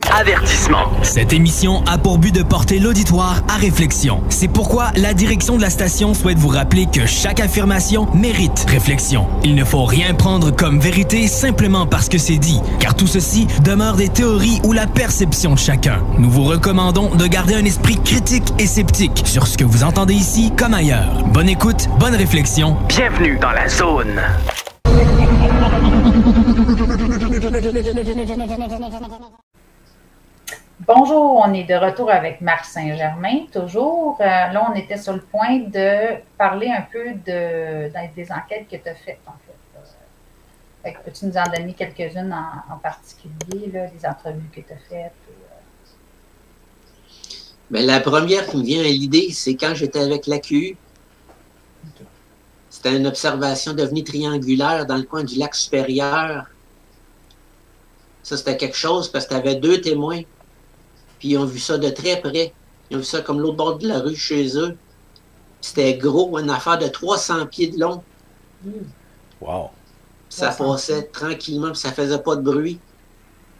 Avertissement. Cette émission a pour but de porter l'auditoire à réflexion. C'est pourquoi la direction de la station souhaite vous rappeler que chaque affirmation mérite réflexion. Il ne faut rien prendre comme vérité simplement parce que c'est dit, car tout ceci demeure des théories ou la perception de chacun. Nous vous recommandons de garder un esprit critique et sceptique sur ce que vous entendez ici comme ailleurs. Bonne écoute, bonne réflexion. Bienvenue dans la zone. Bonjour, on est de retour avec Marc Saint-Germain, toujours. Là, on était sur le point de parler un peu des enquêtes que tu as faites, en fait. Peux-tu nous en donner quelques-unes en particulier, là, des entrevues que tu as faites? Bien, la première qui me vient à l'idée, c'est quand j'étais avec l'AQU. Okay. C'était une observation d'OVNI triangulaire dans le coin du lac Supérieur. Ça, c'était quelque chose parce que tu avais 2 témoins. Puis ils ont vu ça de très près. Ils ont vu ça comme l'autre bord de la rue chez eux. C'était gros, une affaire de 300 pieds de long. Wow. Ça passait tranquillement, puis ça faisait pas de bruit.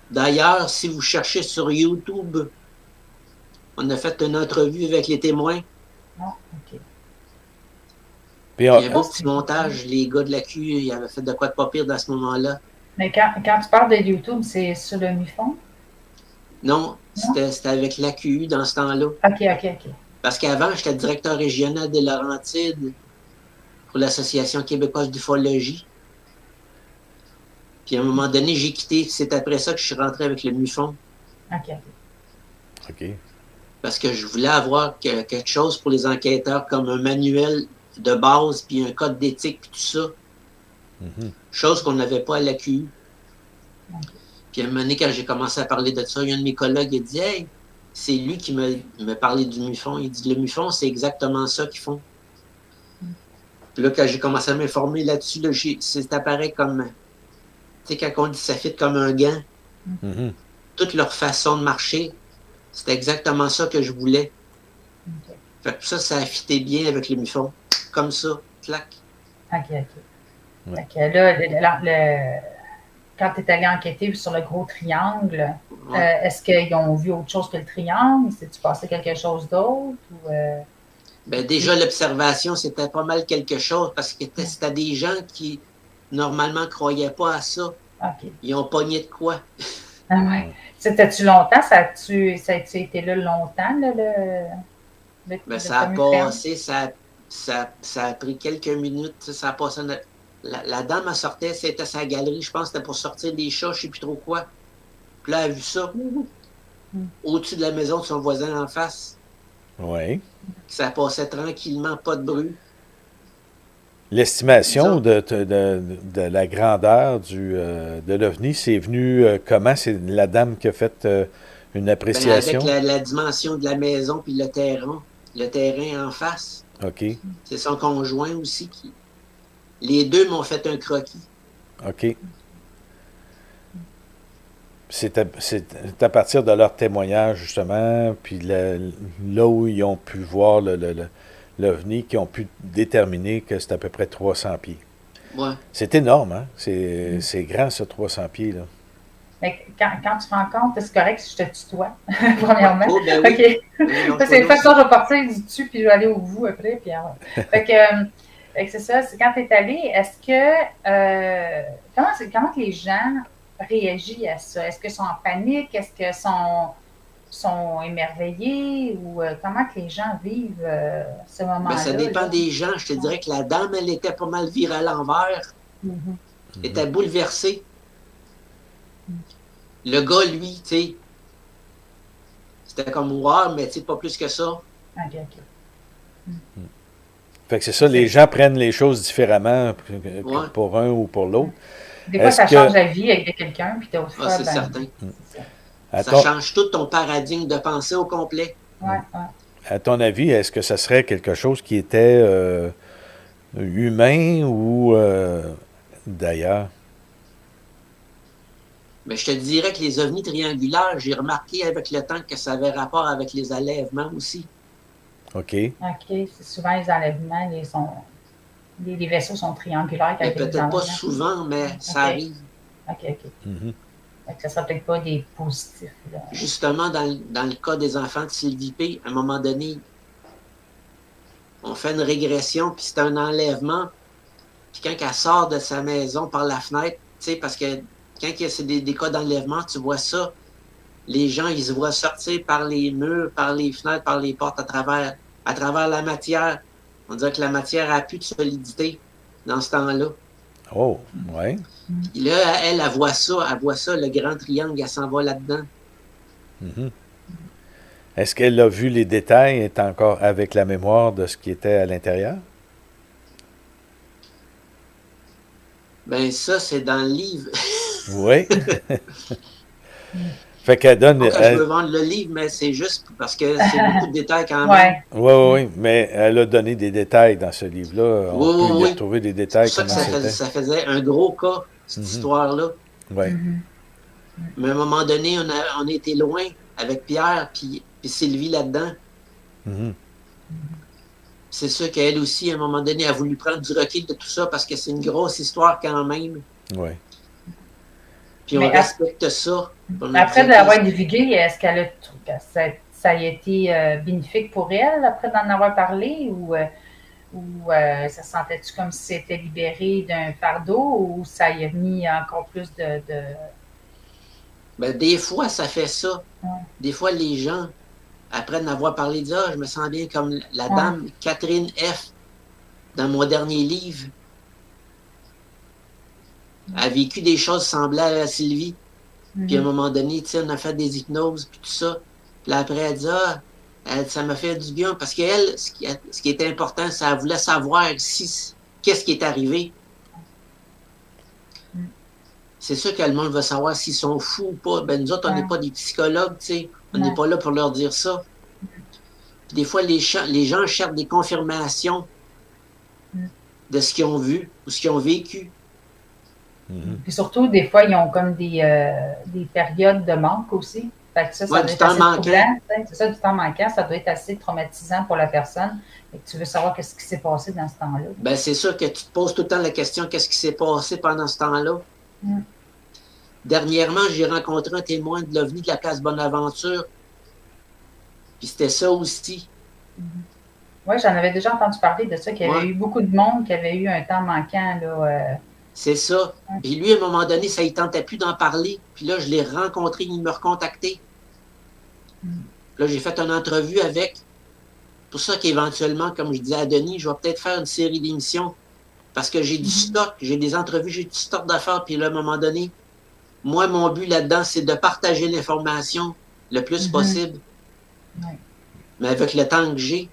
D'ailleurs, si vous cherchez sur YouTube, on a fait une entrevue avec les témoins. Ah, OK. Puis, il y a un beau petit montage. Les gars de la Q, ils avaient fait de quoi de pas pire dans ce moment-là. Mais quand tu parles de YouTube, c'est sur le MUFON? Non, c'était avec l'AQU dans ce temps-là. OK. Parce qu'avant, j'étais directeur régional des Laurentides pour l'Association québécoise d'ufologie. Puis à un moment donné, j'ai quitté. C'est après ça que je suis rentré avec le MUFON. OK. Parce que je voulais avoir quelque chose pour les enquêteurs comme un manuel de base, puis un code d'éthique, puis tout ça. Chose qu'on n'avait pas à l'AQU. Puis à un moment donné, quand j'ai commencé à parler de ça, il y a un de mes collègues a dit « Hey, c'est lui qui me parlait du MUFON. » Il dit « Le MUFON, c'est exactement ça qu'ils font. » Puis là, quand j'ai commencé à m'informer là-dessus, là, c'est appareil comme... Tu sais, quand on dit ça fit comme un gant, toute leur façon de marcher, c'était exactement ça que je voulais. Fait que ça a fité bien avec le MUFON. Comme ça, clac. OK. Fait que là, quand tu es allé enquêter sur le gros triangle, est-ce qu'ils ont vu autre chose que le triangle? S'est-tu passé quelque chose d'autre? Ben déjà, l'observation, c'était pas mal quelque chose parce que c'était des gens qui, normalement, ne croyaient pas à ça. Okay. Ils ont pogné de quoi? Ah ouais. C'était-tu longtemps? Ça a-tu été là longtemps, là, ben, ça a passé, ça a pris quelques minutes. Ça a passé... La dame, elle sortait, c'était sa galerie, je pense que c'était pour sortir des chats, je ne sais plus trop quoi. Puis là, elle a vu ça au-dessus de la maison de son voisin en face. Oui. Ça passait tranquillement, pas de bruit. L'estimation de la grandeur de l'OVNI, c'est venu comment? C'est la dame qui a fait une appréciation? Ben, avec la dimension de la maison puis le terrain en face. OK. C'est son conjoint aussi qui... Les deux m'ont fait un croquis. OK. C'est à partir de leur témoignage, justement, puis là où ils ont pu voir l'OVNI, qu'ils ont pu déterminer que c'est à peu près 300 pieds. Ouais. C'est énorme, hein? C'est grand, ça, 300 pieds, là. Mais quand tu te rends compte, c'est correct si je te tutoie, premièrement. Oh, ben oui. OK. C'est une façon, je vais partir du dessus, puis je vais aller au bout après, puis ouais. Fait que c'est ça, c'est quand tu es allé, est-ce que comment que les gens réagissent à ça? Est-ce qu'ils sont en panique? Est-ce qu'ils sont émerveillés? Ou comment que les gens vivent ce moment-là? Ben, ça dépend des gens. Je te dirais que la dame, elle était pas mal virée à l'envers. Elle était bouleversée. Le gars, lui, tu sais, c'était comme wow, mais tu sais, pas plus que ça. OK. Fait que c'est ça, les gens prennent les choses différemment pour un ou pour l'autre. Des fois, ça change la vie avec quelqu'un, puis d'autres fois, c'est certain. Ça ça change tout ton paradigme de pensée au complet. À ton avis, est-ce que ça serait quelque chose qui était humain ou d'ailleurs? Mais je te dirais que les ovnis triangulaires, j'ai remarqué avec le temps que ça avait rapport avec les enlèvements aussi. OK. C'est souvent les enlèvements, les vaisseaux sont triangulaires. Peut-être pas souvent, mais ça arrive. OK. Fait que ça ne sera peut-être pas des positifs. Là. Justement, dans le cas des enfants de Sylvie P., à un moment donné, on fait une régression, puis c'est un enlèvement. Puis quand elle sort de sa maison par la fenêtre, tu sais, parce que quand il y a des cas d'enlèvement, tu vois ça, les gens, ils se voient sortir par les murs, par les fenêtres, par les portes, à travers la matière. On dirait que la matière a plus de solidité dans ce temps-là. Oh, ouais. Puis là, elle voit ça, le grand triangle, elle s'en va là-dedans. Mm-hmm. Est-ce qu'elle a vu les détails, est encore avec la mémoire de ce qui était à l'intérieur? Ben ça, c'est dans le livre. Oui. Fait qu'elle donne... Je veux vendre le livre, mais c'est juste parce que c'est beaucoup de détails quand même. Oui, mais elle a donné des détails dans ce livre-là. On peut y retrouver des détails. C'est pour ça que ça faisait un gros cas, cette histoire-là. Oui. Mais à un moment donné, on était loin avec Pierre puis Sylvie là-dedans. C'est sûr qu'elle aussi, à un moment donné, a voulu prendre du recul de tout ça parce que c'est une grosse histoire quand même. Oui. Puis on respecte ça. Après de l'avoir divulgué, est-ce qu'elle ça a été bénéfique pour elle après d'en avoir parlé ou ça sentait-tu comme si c'était libéré d'un fardeau ou ça y a mis encore plus de... Ben, des fois, ça fait ça. Ouais. Des fois, les gens, après d'en avoir parlé, disent « Ah, je me sens bien comme la dame Catherine F. dans mon dernier livre. Elle a vécu des choses semblables à Sylvie. Puis à un moment donné, tu sais, on a fait des hypnoses, puis tout ça. Puis après, elle dit, ça m'a fait du bien. Parce qu'elle, ce qui était important, c'est qu'elle voulait savoir qu'est-ce qui est arrivé. C'est sûr que le monde va savoir s'ils sont fous ou pas. Ben, nous autres, on n'est pas des psychologues, tu sais. On n'est pas là pour leur dire ça. Puis des fois, les gens cherchent des confirmations de ce qu'ils ont vu ou ce qu'ils ont vécu. Puis surtout, des fois, ils ont comme des périodes de manque aussi. Fait que ça doit être assez troublant. C'est ça, du temps manquant. Ça doit être assez traumatisant pour la personne. Et que tu veux savoir qu'est-ce qui s'est passé dans ce temps-là. Ben, c'est sûr que tu te poses tout le temps la question qu'est-ce qui s'est passé pendant ce temps-là. Dernièrement, j'ai rencontré un témoin de l'OVNI de la place Bonaventure. Puis c'était ça aussi. Oui, j'en avais déjà entendu parler de ça, qu'il y avait eu beaucoup de monde qui avait eu un temps manquant, là. C'est ça. Puis lui, à un moment donné, ça ne tentait plus d'en parler. Puis là, je l'ai rencontré, il m'a recontacté. Là, j'ai fait une entrevue avec. C'est pour ça qu'éventuellement, comme je disais à Denis, je vais peut-être faire une série d'émissions. Parce que j'ai du stock, j'ai des entrevues, j'ai du stock d'affaires. Puis là, à un moment donné, moi, mon but là-dedans, c'est de partager l'information le plus possible. Mais avec le temps que j'ai.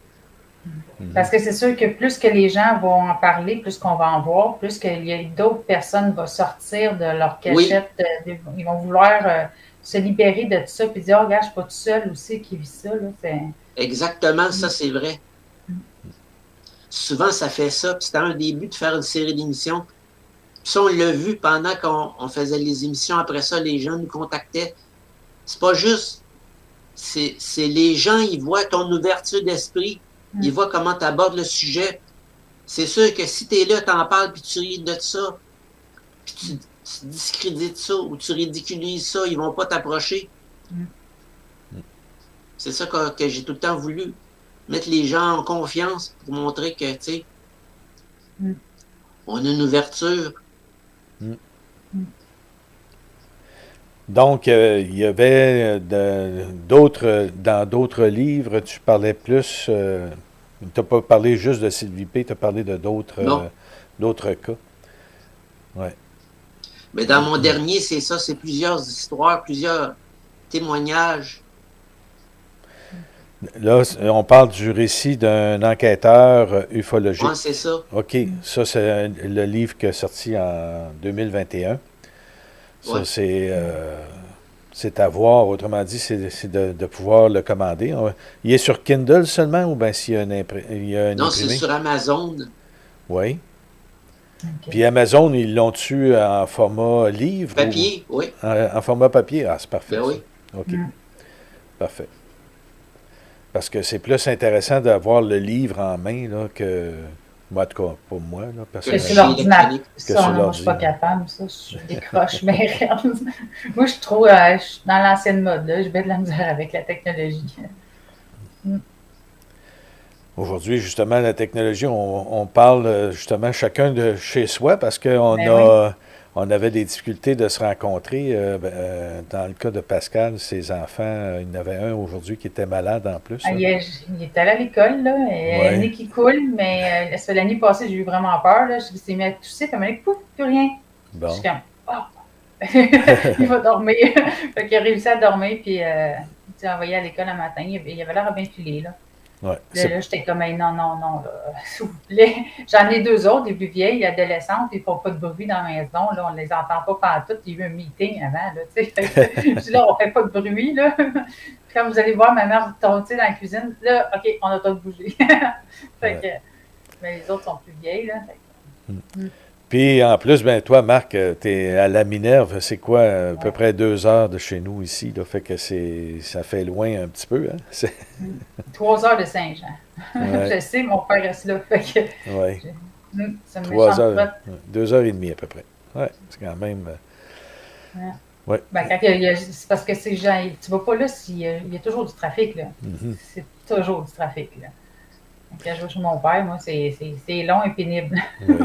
Parce que c'est sûr que plus que les gens vont en parler, plus qu'on va en voir, plus qu'il y a d'autres personnes qui vont sortir de leur cachette. Ils vont vouloir se libérer de tout ça et dire « Oh, regarde, je ne suis pas tout seul aussi qui vit ça. » Exactement, ça, c'est vrai. Souvent, ça fait ça. Puis c'était un début de faire une série d'émissions. Puis ça, on l'a vu pendant qu'on faisait les émissions. Après ça, les gens nous contactaient. C'est pas juste. C'est les gens, ils voient ton ouverture d'esprit. Ils voient comment tu abordes le sujet. C'est sûr que si tu es là, tu en parles, puis tu ris de ça, puis tu discrédites ça, ou tu ridiculises ça, ils vont pas t'approcher. C'est ça que j'ai tout le temps voulu. Mettre les gens en confiance pour montrer que, tu sais, on a une ouverture. Donc, il y avait dans d'autres livres, tu parlais plus, tu n'as pas parlé juste de Sylvie P., tu as parlé de d'autres cas. Ouais. Mais dans mon dernier, c'est ça, c'est plusieurs histoires, plusieurs témoignages. Là, on parle du récit d'un enquêteur ufologique. Oui, c'est ça. OK, ça, c'est le livre qui est sorti en 2021. Ça, c'est à voir. Autrement dit, c'est de pouvoir le commander. Il est sur Kindle seulement ou bien s'il y a un imprimé? Non, c'est sur Amazon. Oui. Okay. Puis Amazon, ils l'ont-tu en format livre? Papier, oui. En format papier? Ah, c'est parfait. Ben oui. OK. Parfait. Parce que c'est plus intéressant d'avoir le livre en main là, que Moi, en tout cas, pour moi, là, Que personnellement. sur l'ordinateur. Ça, sur non, moi, je suis pas capable. Ça, je décroche, mais moi, je trouve, je suis dans l'ancienne mode, là. Je vais de la misère avec la technologie. Aujourd'hui, justement, la technologie, on parle justement chacun de chez soi parce qu'on Ben on avait des difficultés de se rencontrer. Dans le cas de Pascal, ses enfants, il y en avait un aujourd'hui qui était malade en plus. Il est allé à l'école, là, et le nez qui coule, mais l'année passée, j'ai eu vraiment peur. Là. Je s'est mis à tousser, puis il m'a dit, pouf, plus rien. Bon. Je suis comme, il va dormir. Fait qu'il a réussi à dormir, puis il s'est envoyé à l'école un matin. Il avait l'air bien filé, là. Ouais, là, j'étais comme, hey, non, s'il vous plaît. J'en ai deux autres, les plus vieilles, adolescentes, ils ne font pas de bruit dans la maison. Là, on ne les entend pas pendant tout. Il y a eu un meeting avant. Là, je dis là, on ne fait pas de bruit. Là. Quand vous allez voir ma mère tomber dans la cuisine, là, OK, on n'a pas de bouger. Mais les autres sont plus vieilles. Là, Puis, en plus, ben toi, Marc, tu es à la Minerve, c'est quoi, à peu près 2 heures de chez nous ici, là, fait que ça fait loin un petit peu, hein? 3 heures de Saint-Jean. Je sais, mon père reste là, fait que... Oui. Ça me 3 heures, 2h30 à peu près. Oui, c'est quand même... Ouais. Ben, c'est parce que ces gens, tu vas pas là s'il y a toujours du trafic, là. C'est toujours du trafic, là. Quand je vais chez mon père, moi, c'est long et pénible. Oui.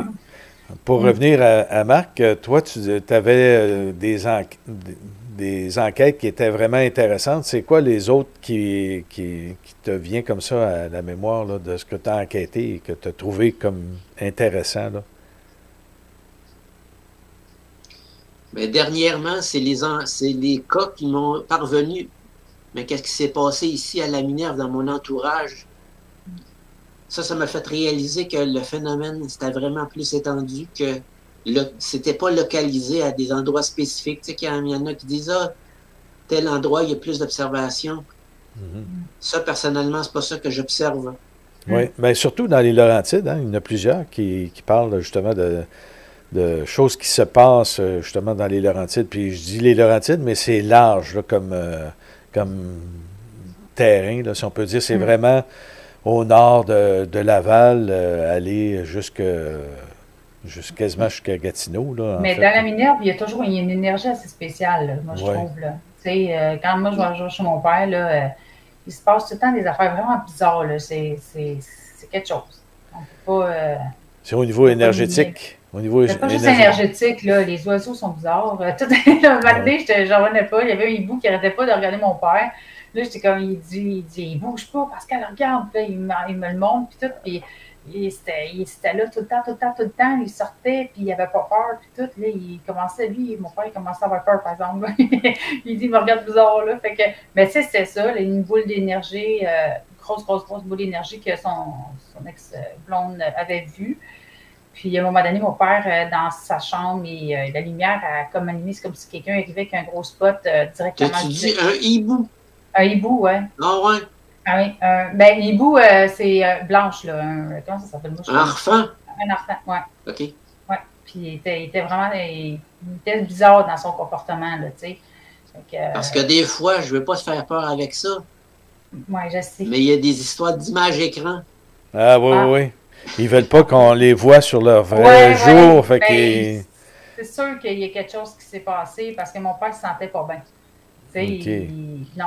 Pour revenir à Marc, toi, tu avais des enquêtes qui étaient vraiment intéressantes. C'est quoi les autres qui te viennent comme ça à la mémoire là, de ce que tu as enquêté et que tu as trouvé comme intéressant? Là? Mais dernièrement, c'est les cas qui m'ont parvenu. Mais qu'est-ce qui s'est passé ici à la Minerve dans mon entourage? Ça m'a fait réaliser que le phénomène, c'était vraiment plus étendu que c'était pas localisé à des endroits spécifiques. Tu sais qu'il y en a qui disent, tel endroit, il y a plus d'observation. Ça, personnellement, c'est pas ça que j'observe. Oui, bien surtout dans les Laurentides, hein, il y en a plusieurs qui parlent justement de choses qui se passent justement dans les Laurentides. Puis je dis les Laurentides, mais c'est large là, comme terrain, là, si on peut dire. C'est vraiment... au nord de Laval, aller quasiment jusqu'à Gatineau. Là, mais dans la Minerve, il y a une énergie assez spéciale, là, moi, je trouve. Là. Quand moi, je vais chez mon père, là, il se passe tout le temps des affaires vraiment bizarres. Là. C'est quelque chose. On peut pas... c'est au niveau énergétique. C'est pas juste énergétique, là. Les oiseaux sont bizarres. Tout le matin, j'en revenais pas. Il y avait un hibou qui n'arrêtait pas de regarder mon père. Là, j'étais comme, il dit, il bouge pas, Pascal, regarde. Puis là, il me le montre, puis tout. Puis il était là tout le temps. Il sortait, puis il avait pas peur, puis tout. Là, il commençait, mon père, il commençait à avoir peur, par exemple. Il dit, il me regarde bizarre, là. Fait que, mais tu sais, c'était ça, là, une boule d'énergie, grosse boule d'énergie que son ex-blonde avait vue. Puis, à un moment donné, mon père, dans sa chambre, la lumière a comme allumé. C'est comme si quelqu'un arrivait avec un gros spot directement. Tu dis un hibou? Un hibou, ouais. Ah ouais? Ah oui. Ben, hibou, c'est blanche, là. Comment ça s'appelle? Un harfang? Un harfang, ouais. OK. Ouais. Puis, il était vraiment... Il était bizarre dans son comportement, là, tu sais. Parce que des fois, je ne veux pas se faire peur avec ça. Oui, je sais. Mais il y a des histoires d'images écran. Ah oui. Ils veulent pas qu'on les voit sur leur vrai jour. Fait c'est sûr qu'il y a quelque chose qui s'est passé parce que mon père ne se sentait pas bien. Okay. Non.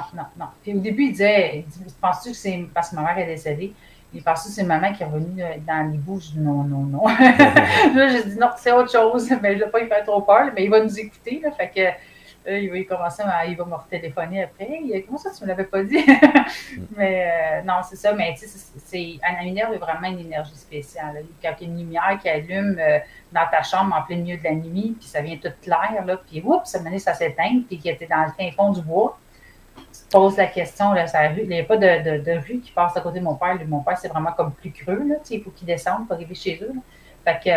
Puis au début, il disait, penses-tu que c'est parce que ma mère est décédée? Il pensait que c'est maman qui est revenue dans les bouches. Je dis non. Là, j'ai dit non, c'est autre chose. Mais je ne vais pas lui faire trop peur, mais il va nous écouter. Là, fait que il va me retéléphoner après. Comment ça, tu ne me l'avais pas dit? Mais non, c'est ça. Mais tu sais, à la Minerve, il y a vraiment une énergie spéciale. Là. Quand il y a une lumière qui allume dans ta chambre en plein milieu de la nuit, puis ça vient tout clair, là, puis oups, ça menait, ça s'éteint, puis qui était dans le fin fond du bois. Tu te poses la question, là, il n'y a pas de rue qui passe à côté de mon père. Mon père, c'est vraiment comme plus creux. Là, il faut qu'il descende pour arriver chez eux. Là. Fait que,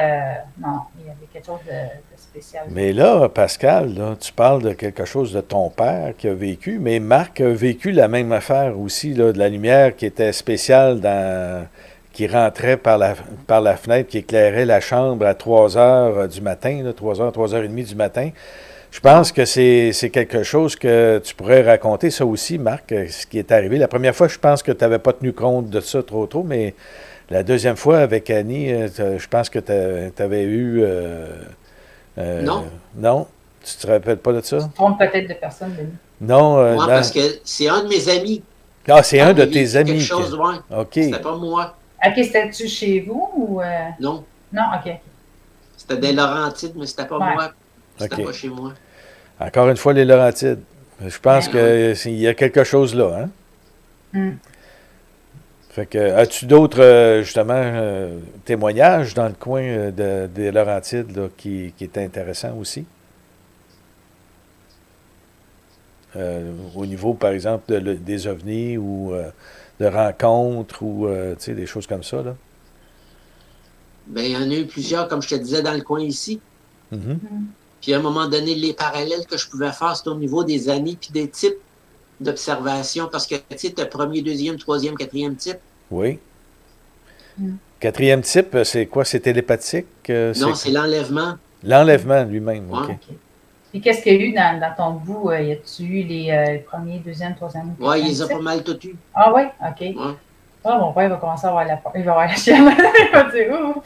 non, il y avait quelque chose de spécial. Mais là, Pascal, là, tu parles de quelque chose de ton père qui a vécu, mais Marc a vécu la même affaire aussi, là, de la lumière qui était spéciale, qui rentrait par la fenêtre, qui éclairait la chambre à 3 heures du matin, là, 3h30 du matin. Je pense que c'est quelque chose que tu pourrais raconter, ça aussi, Marc, ce qui est arrivé. La première fois, je pense que tu n'avais pas tenu compte de ça trop, mais La deuxième fois avec Annie, je pense que tu avais eu... Non. Non? Tu te rappelles pas de ça? Tu te trompes peut-être de personne, Denis. Non. Moi, parce que c'est un de mes amis. Ah, c'est un de tes quelque amis. Chose, ouais. OK. C'était pas moi. OK, c'était-tu chez vous ou... Non. Non, OK. C'était des Laurentides, mais c'était pas moi. C'était pas chez moi. Encore une fois, les Laurentides. Je pense qu'il y a quelque chose là, hein? Fait que, as-tu d'autres, justement, témoignages dans le coin des Laurentides là, qui étaient intéressants aussi? Au niveau, par exemple, des ovnis ou de rencontres ou des choses comme ça, là? Bien, il y en a eu plusieurs, comme je te disais, dans le coin ici. Puis à un moment donné, les parallèles que je pouvais faire, c'était au niveau des années puis des types d'observation. Parce que, tu sais, tu as premier, deuxième, troisième, quatrième type. Oui. Quatrième type, c'est quoi? C'est télépathique? Non, c'est l'enlèvement. L'enlèvement lui-même, Ouais. OK. Et qu'est-ce qu'il y a eu dans ton bout? Y a-tu eu les premiers, deuxième, troisième? Oui, il les a pas mal tout eu. Ah oui? OK. Ouais. Ah, mon père va commencer à avoir il va avoir la chienne. Il va dire, ouh!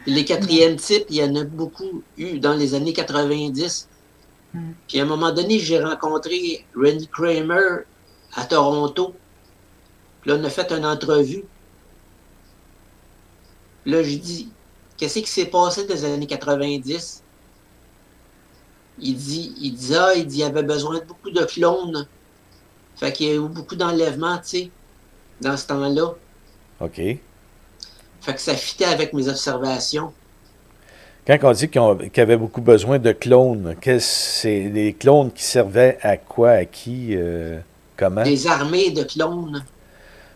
Les quatrièmes types, il y en a beaucoup eu dans les années 90. Puis à un moment donné, j'ai rencontré Randy Kramer à Toronto. Puis là, on a fait une entrevue. Puis là, je dis, qu'est-ce qui s'est passé dans les années 90? Il dit, il y avait besoin de beaucoup de clones. Fait qu'il y a eu beaucoup d'enlèvements, tu sais, dans ce temps-là. OK. Fait que ça fitait avec mes observations. Quand on dit qu'il y avait beaucoup besoin de clones, c'est les clones qui servaient à quoi, à qui, comment? Des armées de clones.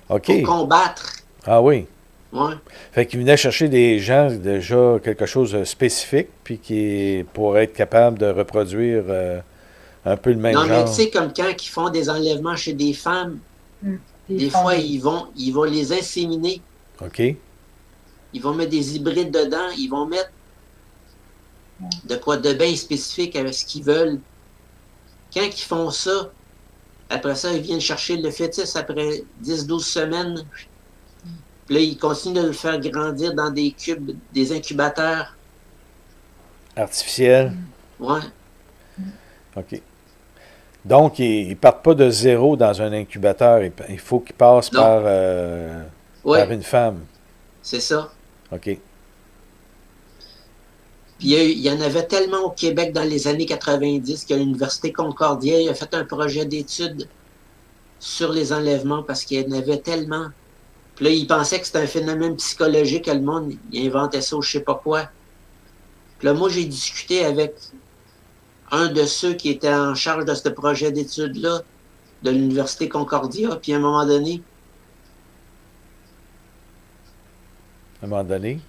OK. Pour combattre. Ah oui. Ouais. Fait qu'ils venaient chercher des gens déjà quelque chose de spécifique, puis qui pour être capable de reproduire un peu le même genre. Non, mais tu sais, comme quand ils font des enlèvements chez des femmes, des fois, ils vont les inséminer. OK. Ils vont mettre des hybrides dedans. Ils vont mettre de quoi de bien spécifique avec ce qu'ils veulent. Quand ils font ça, après ça, ils viennent chercher le fœtus après 10-12 semaines. Puis là, ils continuent de le faire grandir dans des cubes, des incubateurs. Artificiels. Ouais. OK. Donc, ils ne partent pas de zéro dans un incubateur. Il faut qu'ils passent par une femme. C'est ça. OK. Puis il y en avait tellement au Québec dans les années 90 qu'à l'Université Concordia, il a fait un projet d'étude sur les enlèvements parce qu'il y en avait tellement. Puis là, il pensait que c'était un phénomène psychologique, que le monde il inventait ça ou je sais pas quoi. Puis là, moi, j'ai discuté avec un de ceux qui était en charge de ce projet d'étude-là de l'Université Concordia. Puis à un moment donné... À un moment donné?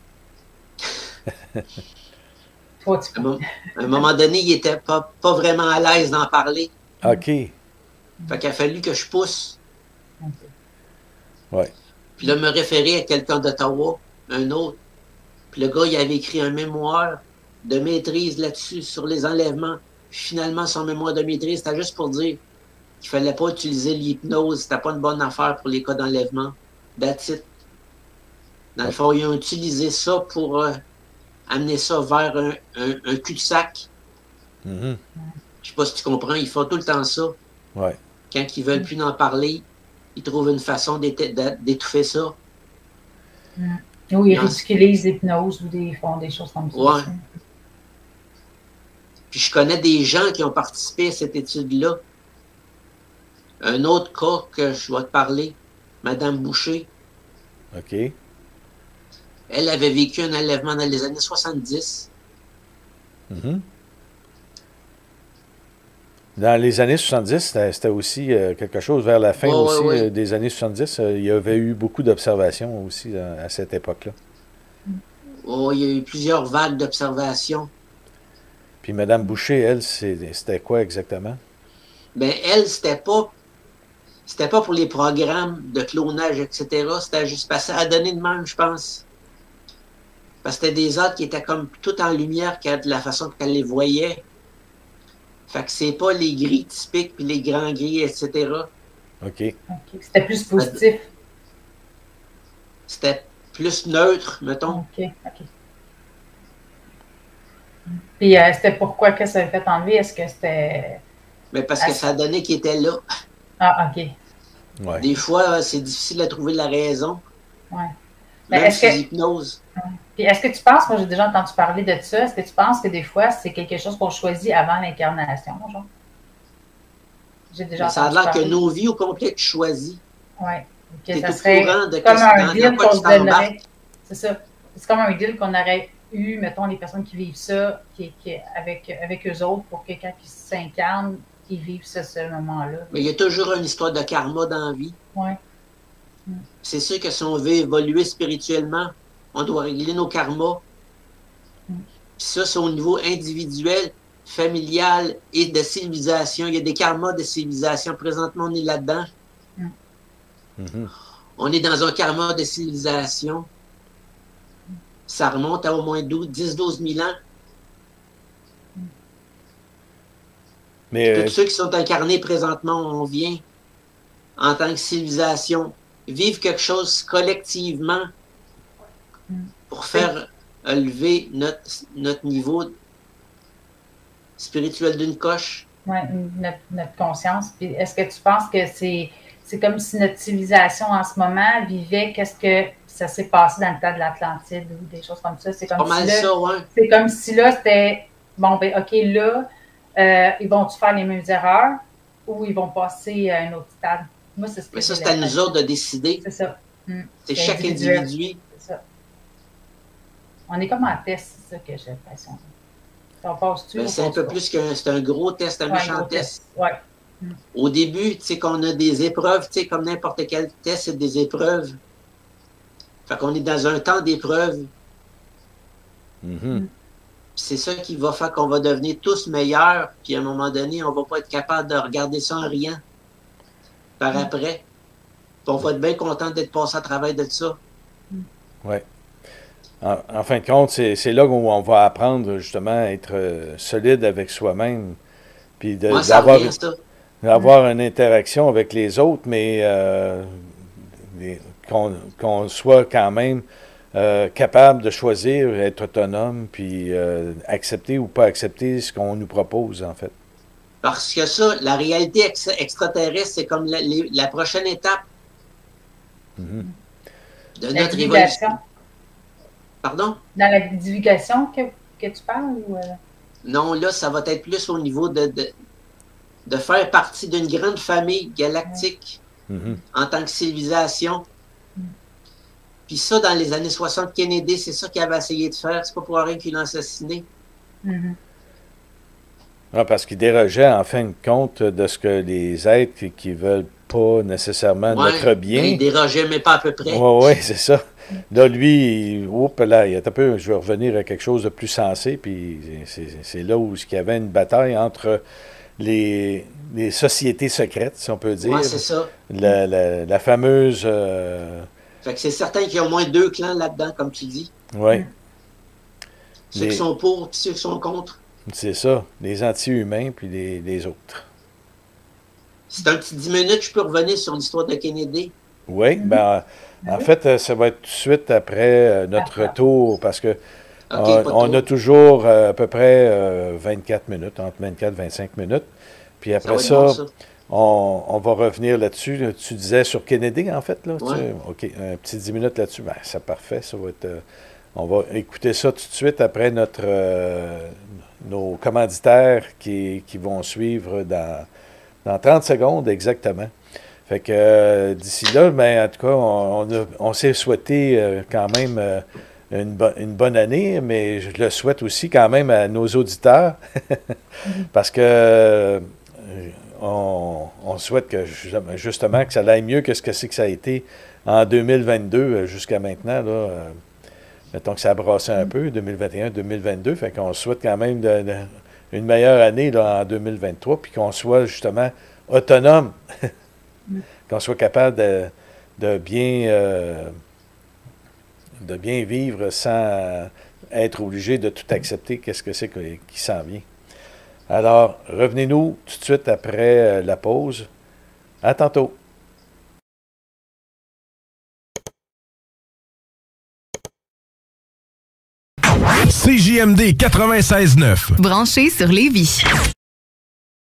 À un moment donné, il était pas vraiment à l'aise d'en parler. OK. Fait qu'il a fallu que je pousse. Ouais. Puis là, me référer à quelqu'un d'Ottawa, un autre. Puis le gars, il avait écrit un mémoire de maîtrise là-dessus, sur les enlèvements. Puis finalement, son mémoire de maîtrise, c'était juste pour dire qu'il fallait pas utiliser l'hypnose. C'était pas une bonne affaire pour les cas d'enlèvement. That's it. Dans le fond, ils ont utilisé ça pour amener ça vers un cul-de-sac. Je sais pas si tu comprends, ils font tout le temps ça. Ouais. Quand ils veulent plus en parler, ils trouvent une façon d'étouffer ça. Ou ils ridiculisent l'hypnose ou font des choses comme ça. Ouais. Puis je connais des gens qui ont participé à cette étude-là. Un autre cas que je vais te parler, Madame Boucher. OK. Elle avait vécu un enlèvement dans les années 70. Dans les années 70, c'était aussi quelque chose, vers la fin des années 70, il y avait eu beaucoup d'observations aussi à cette époque-là. Oh, il y a eu plusieurs vagues d'observations. Puis Mme Boucher, elle, c'était quoi exactement? Bien, elle, c'était pas pour les programmes de clonage, etc. C'était juste passé à donner de même, je pense. Parce que c'était des autres qui étaient comme tout en lumière de la façon qu'elle les voyait. Fait que c'est pas les gris typiques puis les grands gris, etc. OK. C'était plus positif. c'était plus neutre, mettons. OK. Puis c'était pourquoi que ça a fait enlever? Est-ce que c'était... Mais parce que ça a donné qu'il était là. Ah, OK. Ouais. Des fois, c'est difficile de trouver la raison. Ouais. Mais Même est-ce sous que... hypnose. Puis est-ce que tu penses, moi j'ai déjà entendu parler de ça, est-ce que tu penses que des fois c'est quelque chose qu'on choisit avant l'incarnation, genre? J'ai déjà Ça a entendu l'air que parler. nos vies au complet, tu choisis. Oui. Que T'es ça au serait courant de comme un dans deal quoi qu'on tu se donnerait. t'embarques. C'est ça. C'est comme un deal qu'on aurait eu, mettons, les personnes qui vivent ça avec eux autres pour que quand ils s'incarnent, ils vivent ce moment-là. Mais il y a toujours une histoire de karma dans la vie. Oui. C'est sûr que si on veut évoluer spirituellement, on doit régler nos karmas. Puis ça, c'est au niveau individuel, familial et de civilisation. Il y a des karmas de civilisation. Présentement, on est là-dedans. On est dans un karma de civilisation. Ça remonte à au moins 10-12 000 ans. Mais Tous ceux qui sont incarnés présentement, on vient en tant que civilisation vivre quelque chose collectivement pour faire élever notre niveau spirituel d'une coche. Oui, notre conscience. Puis est-ce que tu penses que c'est comme si notre civilisation en ce moment vivait qu'est-ce que ça s'est passé dans le temps de l'Atlantide ou des choses comme ça? C'est comme, pas si mal là, ça, ouais. C'est comme si là, c'était bon, ben OK, là, ils vont-tu faire les mêmes erreurs ou ils vont passer à un autre stade? Moi, c'est ce que Mais ça, c'est à nous autres de décider. C'est ça. C'est chaque individu. C'est ça. On est comme en test, c'est ça que j'ai l'impression. On passe-tu? Ben, c'est un peu plus qu'un c'est un gros test, un méchant test. Ouais. Au début, tu sais qu'on a des épreuves, tu sais, comme n'importe quel test, c'est des épreuves. Fait qu'on est dans un temps d'épreuves. C'est ça qui va faire qu'on va devenir tous meilleurs, puis à un moment donné, on va pas être capable de regarder ça en rien par après. Puis on va être bien content d'être passé à travers de ça. Oui. En fin de compte, c'est là où on va apprendre justement à être solide avec soi-même, puis d'avoir une interaction avec les autres, mais qu'on soit quand même capable de choisir, être autonome, puis accepter ou pas accepter ce qu'on nous propose, en fait. Parce que ça, la réalité extraterrestre, c'est comme la prochaine étape de notre évolution. Pardon? Dans la divulgation que tu parles? Ou Non, là, ça va être plus au niveau de faire partie d'une grande famille galactique en tant que civilisation. Puis ça, dans les années 60, Kennedy, c'est ça qu'il avait essayé de faire. C'est pas pour rien qu'il l'a assassiné. Ah, parce qu'il dérogeait en fin de compte de ce que les êtres qui veulent pas nécessairement notre bien. Il dérogeait, mais pas à peu près. Oui, c'est ça. Là, lui, il est un peu, je vais revenir à quelque chose de plus sensé, puis c'est là où il y avait une bataille entre les sociétés secrètes, si on peut dire. Oui, c'est ça. La fameuse... Fait que c'est certain qu'il y a au moins 2 clans là-dedans, comme tu dis. Oui. Ceux qui sont pour, puis ceux qui sont contre. C'est ça, les anti-humains, puis les autres. C'est un petit 10 minutes, je peux revenir sur l'histoire de Kennedy. Oui, ben, en fait, ça va être tout de suite après notre retour, parce que on a toujours à peu près 24 minutes, entre 24 et 25 minutes. Puis après ça, on va revenir là-dessus. Tu disais sur Kennedy, en fait, là? Ouais. OK, un petit 10 minutes là-dessus. Ben, c'est parfait, ça va être... on va écouter ça tout de suite après nos commanditaires qui vont suivre dans 30 secondes exactement. Fait que d'ici là, ben, en tout cas, on s'est souhaité quand même une bonne année, mais je le souhaite aussi quand même à nos auditeurs, parce que on souhaite que justement que ça aille mieux que ce que c'est que ça a été en 2022 jusqu'à maintenant, là. Mettons que ça a brassé un peu, 2021-2022, fait qu'on souhaite quand même une meilleure année là, en 2023, puis qu'on soit justement autonome, qu'on soit capable de bien vivre sans être obligé de tout accepter, qu'est-ce que c'est qui s'en vient. Alors, revenez-nous tout de suite après la pause. À tantôt. CJMD 96.9. Branché sur Lévis.